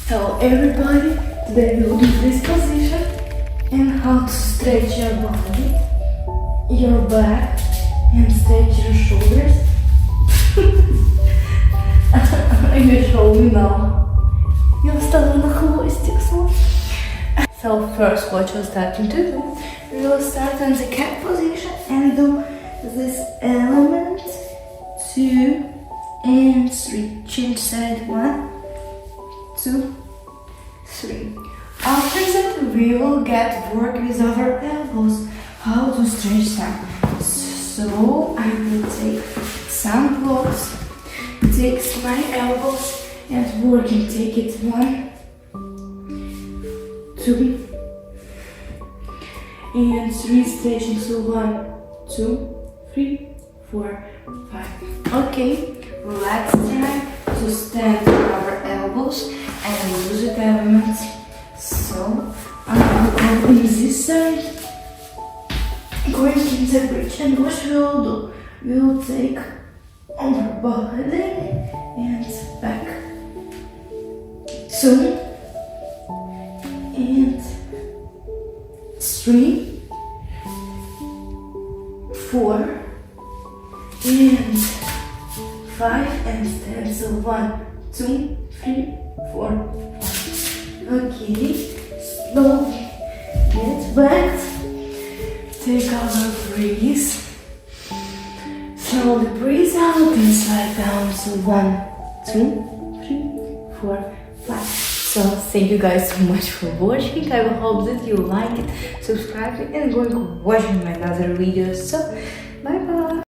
Hello everybody, today we'll do this position and how to stretch your body, your back and stretch your shoulders. You show me now. Я встала на хвостик свой. So first what you're starting to do, we will start in the cat position and do this element 2 and 3. Change side 1, 2, 3. After that we will get work with our elbows, how to stretch them. So I will take some blocks, take my elbows and working. Take it 1, 2 and 3 stretching. So 1, 2, 3, 4, 5. Okay, let's try to stand on our elbows and use the elements. So I will go on this side, going in the bridge, and what we will do, we will take our body and back. 2 and 3, 4 and 5 and stand. So 1, 2, 3, 4, 5. Okay, slowly get back. Take our breath. Slowly breathe out and slide down. So 1, 2, 3, 4, 5. So thank you guys so much for watching. I hope that you like it. Subscribe and going watching my other videos. So bye bye.